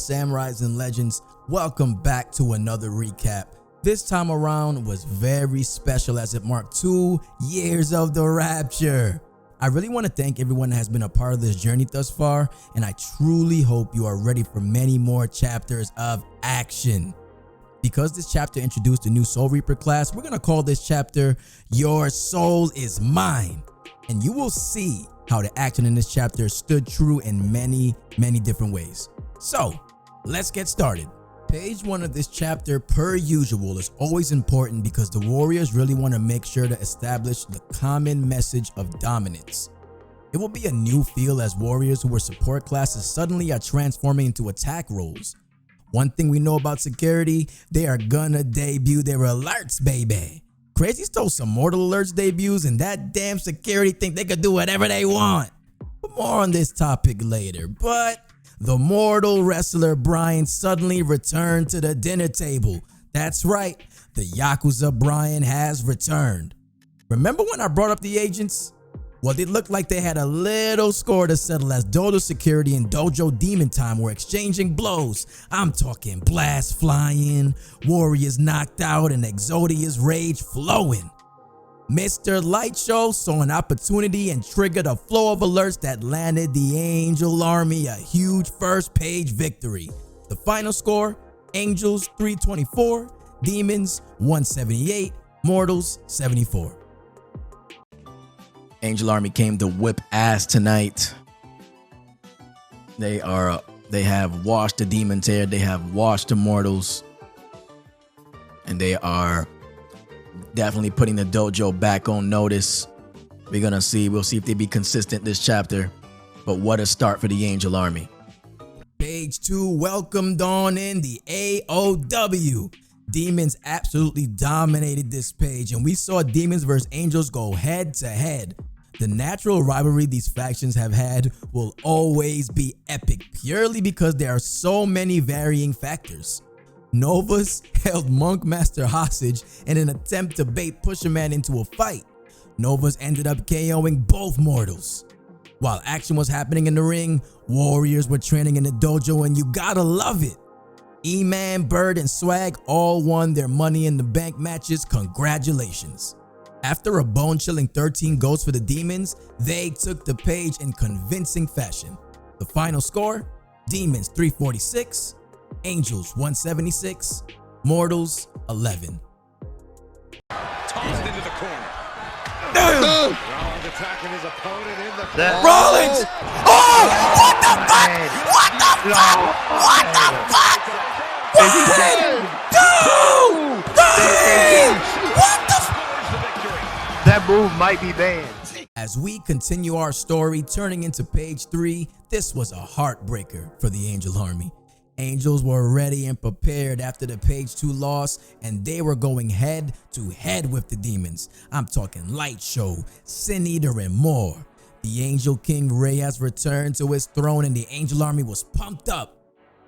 samurais and legends, welcome back to another recap. This time around was very special as it marked 2 years of the Rapture. I really want to thank everyone that has been a part of this journey thus far, and I truly hope you are ready for many more chapters of action. Because this chapter introduced a new Soul Reaper class, we're going to call this chapter Your Soul is Mine. And you will see how the action in this chapter stood true in many different ways. So let's get started. Page 1 of this chapter, per usual, is always important because the warriors really want to make sure to establish the common message of dominance. It will be a new feel as warriors who were support classes suddenly are transforming into attack roles. One thing we know about security, they are gonna debut their alerts, baby. Crazy stole some Mortal Alerts debuts, and that damn security think they could do whatever they want. But more on this topic later. But the mortal wrestler Brian suddenly returned to the dinner table. That's right, the Yakuza Brian has returned. Remember when I brought up the agents? Well, it looked like they had a little score to settle as Dojo Security and Dojo Demon Time were exchanging blows. I'm talking blast flying, warriors knocked out, and Exodia's rage flowing. Mr. Light Show saw an opportunity and triggered a flow of alerts that landed the Angel Army a huge first page victory. The final score, Angels 324, Demons 178, Mortals 74. Angel Army came to whip ass tonight. They have washed the Demons here, they have washed the Mortals, and they are definitely putting the dojo back on notice. We'll see if they be consistent this chapter. But what a start for the Angel Army. Page 2 welcomed on in the AOW. Demons absolutely dominated this page, and we saw Demons vs Angels go head to head. The natural rivalry these factions have had will always be epic, purely because there are so many varying factors. Novus held Monk Master hostage in an attempt to bait Pusherman into a fight. Novus ended up KOing both mortals. While action was happening in the ring, warriors were training in the dojo, and you gotta love it. E-Man, Bird, and Swag all won their Money in the Bank matches. Congratulations. After a bone-chilling 13 goals for the Demons, they took the page in convincing fashion. The final score, Demons 346, Angels 176, Mortals 11. Tossed into the corner. Rollins attacking his opponent in the corner. Rollins! Oh! What the fuck? What the fuck? What the fuck? What? Go! Go! What the fuck? That move might be banned. As we continue our story, turning into page 3, this was a heartbreaker for the Angel Army. Angels were ready and prepared after the page 2 loss, and they were going head to head with the Demons. I'm talking Light Show, Sin Eater, and more. The Angel King Ray has returned to his throne, and the Angel Army was pumped up.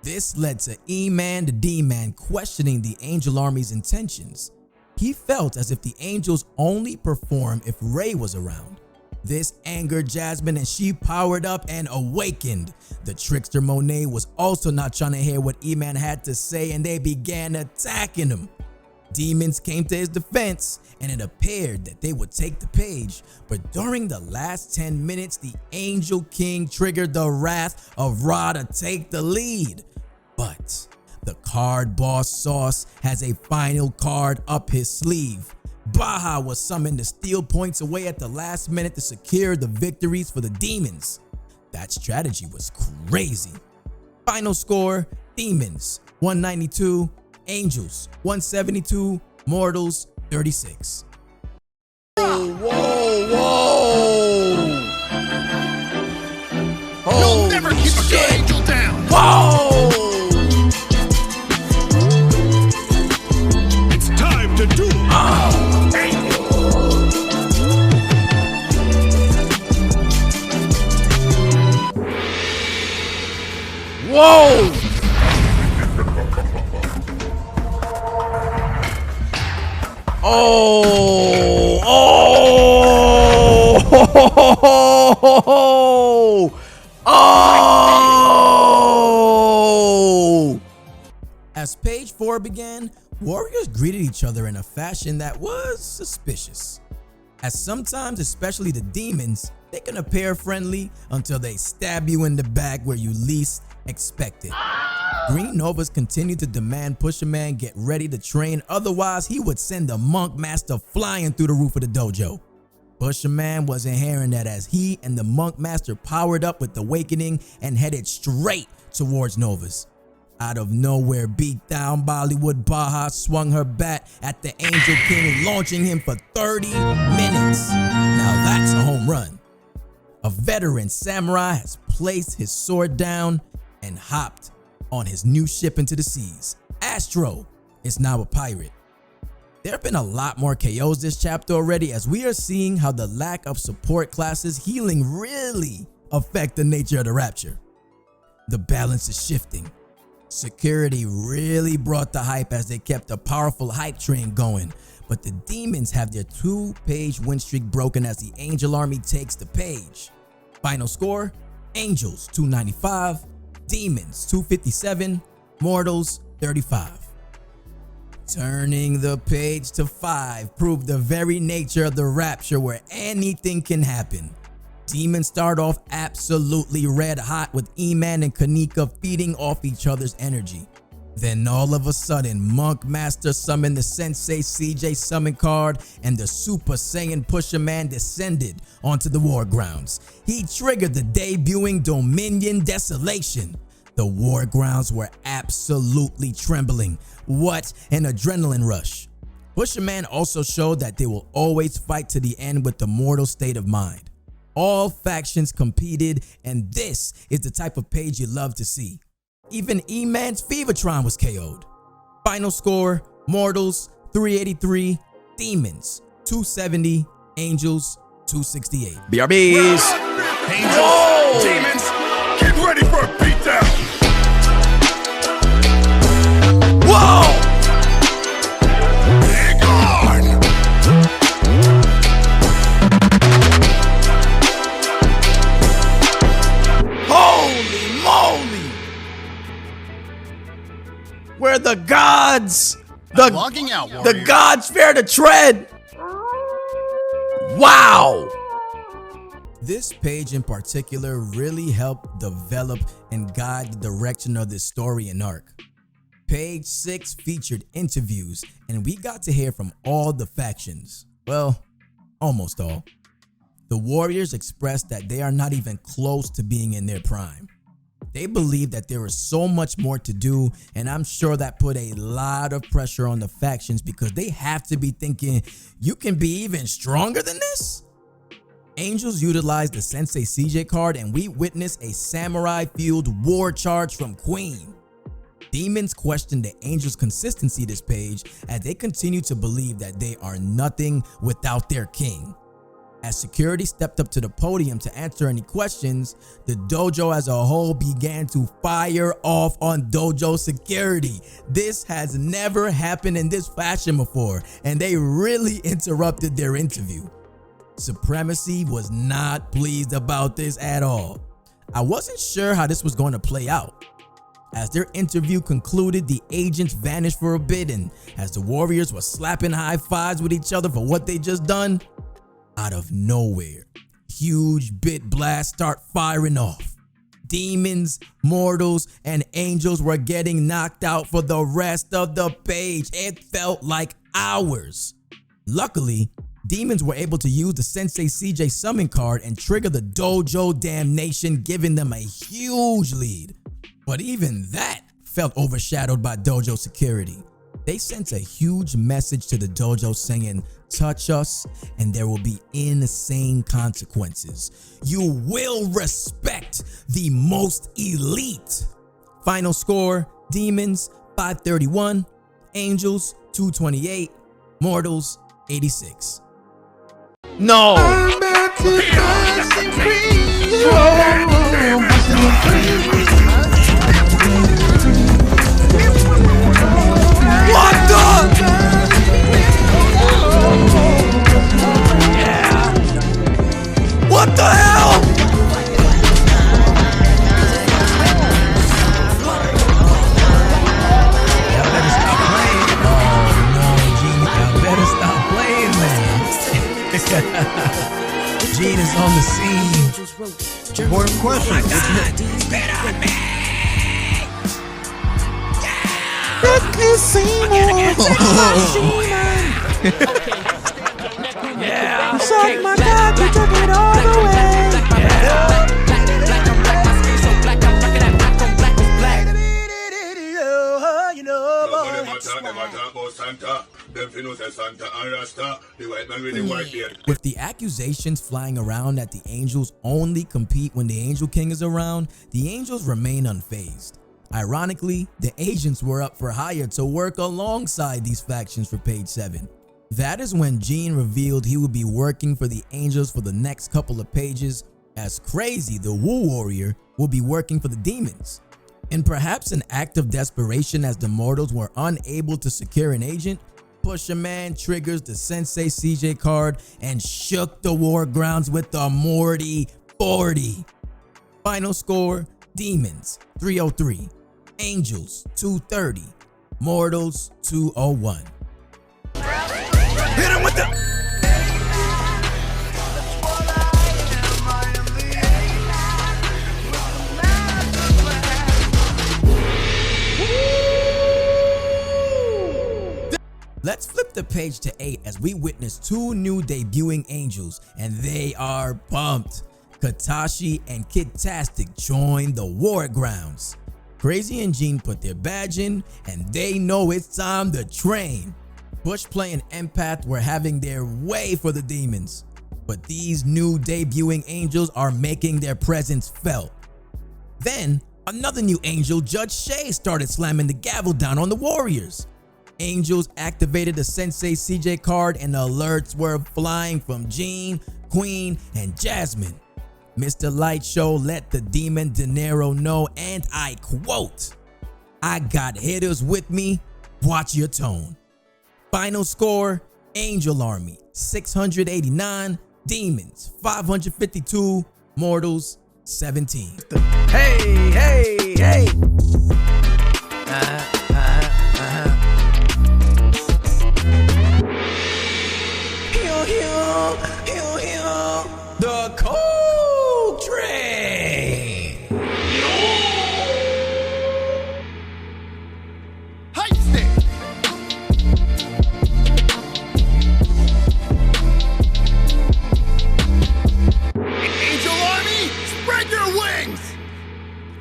This led to E-Man the D-Man questioning the Angel Army's intentions. He felt as if the Angels only perform if Ray was around. This angered Jasmine, and she powered up and awakened. The trickster Monet was also not trying to hear what E-Man had to say, and they began attacking him. Demons came to his defense, and it appeared that they would take the page. But during the last 10 minutes, the Angel King triggered the wrath of Ra to take the lead. But the card boss Sauce has a final card up his sleeve. Baja was summoned to steal points away at the last minute to secure the victories for the Demons. That strategy was crazy. Final score, Demons 192, Angels 172, Mortals 36. Whoa, whoa, whoa! You'll never keep a good angel down. Whoa! It's time to do it. Whoa! Oh! Oh! Oh! As page 4 began, warriors greeted each other in a fashion that was suspicious. As sometimes, especially the demons, they can appear friendly until they stab you in the back where you least expect it. Green Novas continued to demand Pusha Man get ready to train, otherwise he would send the Monk Master flying through the roof of the dojo. Pusha Man wasn't hearing that as he and the Monk Master powered up with the Awakening and headed straight towards Novas. Out of nowhere, beat down Bollywood Baja swung her bat at the Angel King, launching him for 30 minutes. Now that's a home run. A veteran samurai has placed his sword down and hopped on his new ship into the seas. Astro is now a pirate. There have been a lot more KOs this chapter already, as we are seeing how the lack of support classes healing really affect the nature of the Rapture. The balance is shifting. Security really brought the hype as they kept a powerful hype train going, but the demons have their 2-page win streak broken as the Angel Army takes the page. Final score: Angels 295, Demons 257, Mortals 35. Turning the page to 5 proved the very nature of the Rapture, where anything can happen. Demons start off absolutely red hot with E-Man and Kanika feeding off each other's energy. Then all of a sudden, Monk Master summoned the Sensei CJ summon card and the Super Saiyan Pusha Man descended onto the war grounds. He triggered the debuting Dominion Desolation. The war grounds were absolutely trembling. What an adrenaline rush. Pusha Man also showed that they will always fight to the end with the mortal state of mind. All factions competed, and this is the type of page you love to see. Even E-Man's Fevertron was KO'd. Final score: Mortals 383, Demons 270, Angels 268. BRBs. Angels, demons, get ready for a beatdown. Whoa! Hang on. Holy moly! Where the gods, Logging out, the warrior. gods fear to tread. Wow! This page in particular really helped develop and guide the direction of this story and arc. Page 6 featured interviews, and we got to hear from all the factions. Well, almost all. The warriors expressed that they are not even close to being in their prime. They believe that there is so much more to do, and I'm sure that put a lot of pressure on the factions because they have to be thinking, you can be even stronger than this? Angels utilized the Sensei CJ card, and we witnessed a samurai-fueled war charge from Queen. Demons questioned the Angels' consistency this page as they continue to believe that they are nothing without their king. As security stepped up to the podium to answer any questions, the dojo as a whole began to fire off on dojo security. This has never happened in this fashion before, and they really interrupted their interview. Supremacy was not pleased about this at all. I wasn't sure how this was going to play out. As their interview concluded, the agents vanished for a bit, and as the warriors were slapping high fives with each other for what they just done, out of nowhere, huge bit blasts start firing off. Demons, mortals, and angels were getting knocked out for the rest of the page. It felt like hours. Luckily, demons were able to use the Sensei CJ summon card and trigger the dojo damnation, giving them a huge lead. But even that felt overshadowed by dojo security. They sent a huge message to the dojo saying, touch us and there will be insane consequences. You will respect the most elite. Final score: Demons 531, Angels 228, Mortals 86. No! What the? Yeah. What the hell? Gene is on the scene. Important question. Yeah. Suck my cock, you took it all the way. With the accusations flying around that the Angels only compete when the Angel King is around, the Angels remain unfazed. Ironically, the agents were up for hire to work alongside these factions for page 7. That is when Gene revealed he would be working for the Angels for the next couple of pages, as Crazy, the Woo Warrior, will be working for the Demons. In perhaps an act of desperation as the Mortals were unable to secure an agent, Pusher Man triggers the Sensei CJ card and shook the war grounds with the Morty 40. Final score, Demons 303, Angels 230, Mortals 201. Hit him with the. Let's flip the page to 8 as we witness 2 new debuting Angels, and they are pumped. Katashi and Kid-tastic join the war grounds. Crazy and Gene put their badge in, and they know it's time to train. Pushplay and Empath were having their way for the Demons, but these new debuting Angels are making their presence felt. Then, another new Angel, Judge Shay, started slamming the gavel down on the Warriors. Angels activated the Sensei CJ card and alerts were flying from Gene, Queen, and Jasmine. Mr. Light Show let the Demon Dinero know, and I quote, "I got hitters with me, watch your tone." Final score, Angel Army 689, Demons 552, Mortals 17. Hey, hey, hey. The Cold Train. Heist it. Angel Army, spread your wings.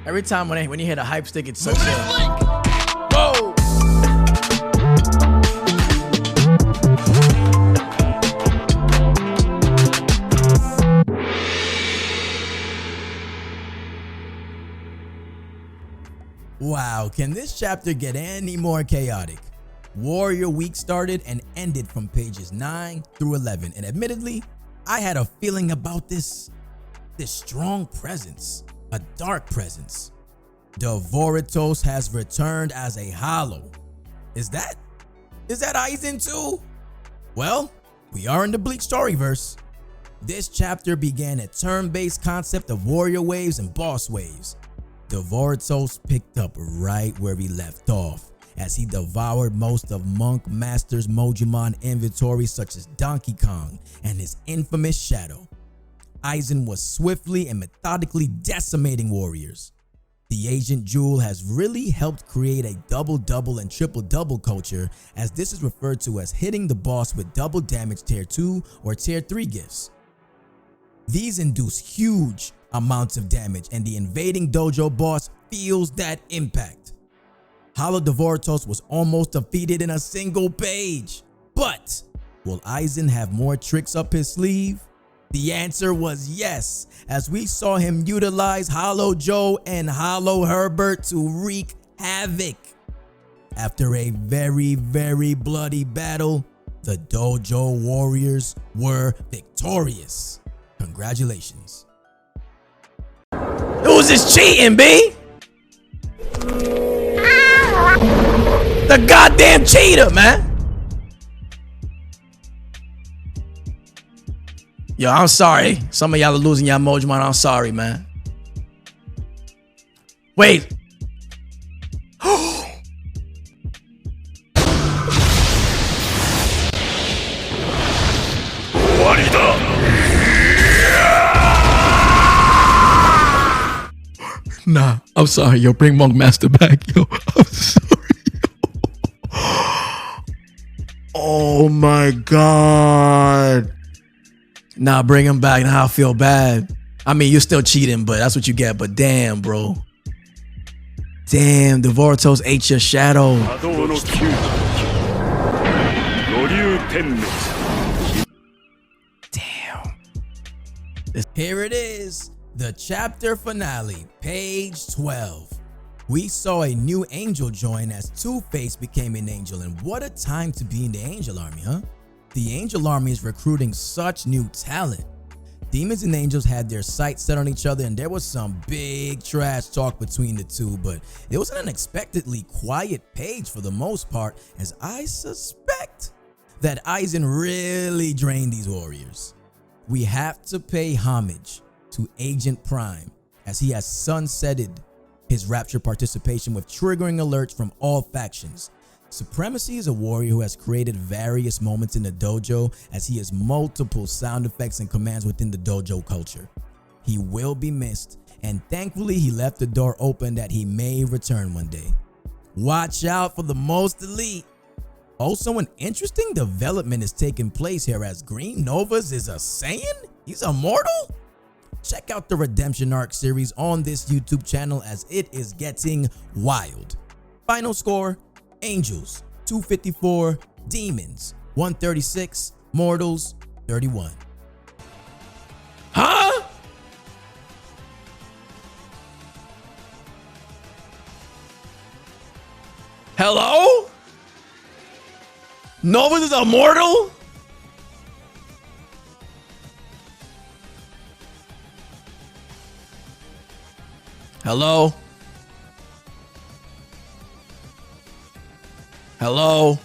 Every time when you hit a hype stick, it's such Moving a... in link. Whoa! Wow, can this chapter get any more chaotic? Warrior Week started and ended from pages 9 through 11, and admittedly, I had a feeling about this strong presence, a dark presence. Dvoritos has returned as a hollow. Is that Aizen too? Well, we are in the Bleach Storyverse. This chapter began a turn-based concept of warrior waves and boss waves. Dvoritos picked up right where he left off, as he devoured most of Monk Master's Mojimon inventory, such as Donkey Kong and his infamous Shadow. Aizen was swiftly and methodically decimating warriors. The Agent Jewel has really helped create a double-double and triple-double culture, as this is referred to as hitting the boss with double damage tier 2 or tier 3 gifts. These induce huge amounts of damage, and the invading dojo boss feels that impact. Hollow Dvoritos was almost defeated in a single page, but will Aizen have more tricks up his sleeve? The answer was yes, as we saw him utilize Hollow Joe and Hollow Herbert to wreak havoc. After a very, very bloody battle, the dojo warriors were victorious. Congratulations. Who's this cheating, B? The goddamn cheater, man. Yo, I'm sorry. Some of y'all are losing y'all Mojimon. I'm sorry, man. Wait. Nah, I'm sorry, yo. Bring Monk Master back, yo. I'm sorry. Oh my God. Nah, bring him back. Now I feel bad. I mean, you're still cheating, but that's what you get. But damn, bro. Damn, the Vortos ate your shadow. Damn. Here it is, the chapter finale, page 12. We saw a new angel join as Two-Face became an angel, and what a time to be in the angel army, huh? The angel army is recruiting such new talent. Demons and angels had their sights set on each other, and there was some big trash talk between the two, but it was an unexpectedly quiet page for the most part, as I suspect that Aizen really drained these warriors. We have to pay homage to Agent Prime, as he has sunsetted his Rapture participation with triggering alerts from all factions. Supremacy is a warrior who has created various moments in the dojo, as he has multiple sound effects and commands within the dojo culture. He will be missed, and thankfully he left the door open that he may return one day. Watch out for the most elite. Also, an interesting development is taking place here, as Green Novas is a Saiyan? He's immortal? Check out the Redemption Arc series on this YouTube channel, as it is getting wild. Final score: Angels 254, Demons 136, Mortals 31. Huh? Hello? Novas is immortal? Hello? Hello?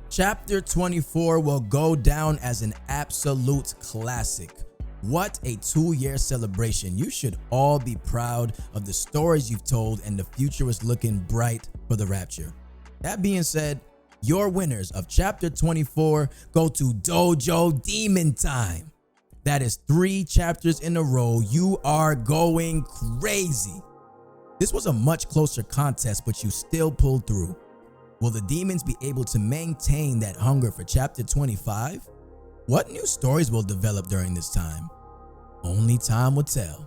Chapter 24 will go down as an absolute classic. What a 2-year celebration. You should all be proud of the stories you've told, and the future is looking bright for the Rapture. That being said, your winners of Chapter 24 go to Dojo Demon Time. That is 3 chapters in a row. You are going crazy. This was a much closer contest, but you still pulled through. Will the demons be able to maintain that hunger for Chapter 25? What new stories will develop during this time? Only time will tell.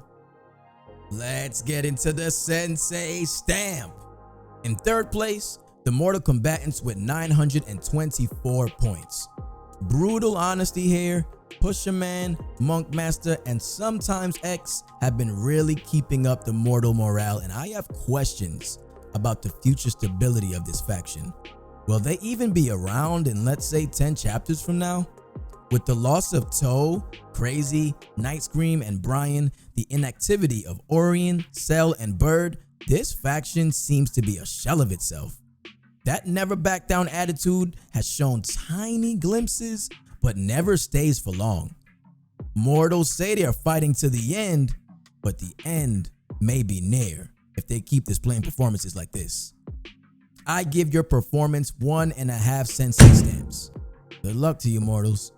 Let's get into the Sensei Stamp. In 3rd place, the Mortal Combatants with 924 points. Brutal honesty here. Pusher Man, Monk Master, and sometimes X have been really keeping up the mortal morale, and I have questions about the future stability of this faction. Will they even be around in, let's say, 10 chapters from now? With the loss of Toe, Crazy, Night Scream, and Brian, the inactivity of Orion, Cell, and Bird, this faction seems to be a shell of itself. That never back down attitude has shown tiny glimpses, but never stays for long. Mortals say they are fighting to the end, but the end may be near if they keep displaying performances like this. I give your performance 1.5 Sensei stamps. Good luck to you, mortals.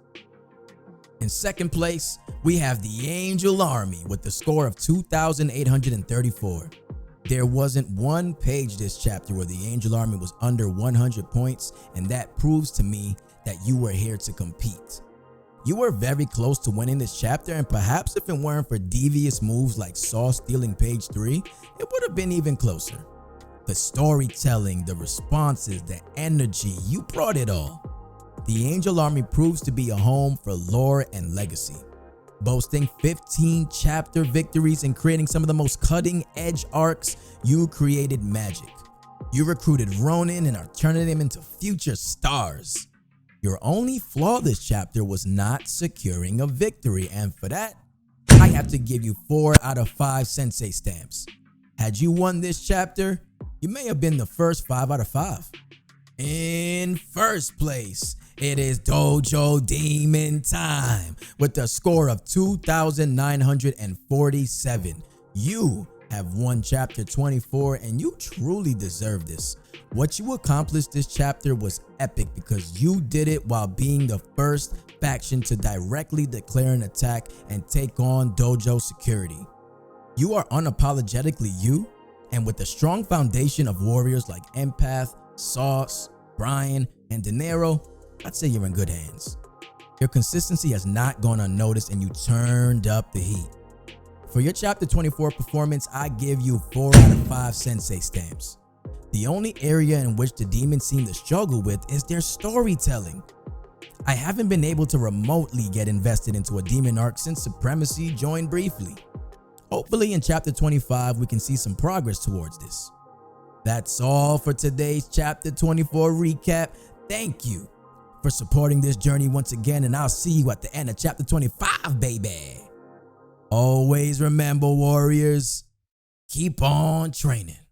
In 2nd place, we have the Angel Army with the score of 2,834. There wasn't one page this chapter where the Angel Army was under 100 points, and that proves to me that you were here to compete. You were very close to winning this chapter, and perhaps if it weren't for devious moves like Saw stealing page 3, it would have been even closer. The storytelling, the responses, the energy, you brought it all. The Angel Army proves to be a home for lore and legacy. Boasting 15 chapter victories and creating some of the most cutting edge arcs, you created magic. You recruited Ronin and are turning them into future stars. Your only flaw this chapter was not securing a victory, and for that, I have to give you 4 out of 5 Sensei stamps. Had you won this chapter, you may have been the first 5 out of 5. In 1st place, it is Dojo Demon Time with a score of 2,947. You have won Chapter 24, and you truly deserve this. What you accomplished this chapter was epic because you did it while being the first faction to directly declare an attack and take on dojo security. You are unapologetically you, and with a strong foundation of warriors like Empath, Sauce, Brian, and De Niro, I'd say you're in good hands. Your consistency has not gone unnoticed and you turned up the heat. For your Chapter 24 performance, I give you 4 out of 5 sensei stamps. The only area in which the demons seem to struggle with is their storytelling. I haven't been able to remotely get invested into a demon arc since Supremacy joined briefly. Hopefully in Chapter 25 we can see some progress towards this. That's all for today's Chapter 24 recap. Thank you for supporting this journey once again, and I'll see you at the end of Chapter 25, baby. Always remember, warriors, keep on training.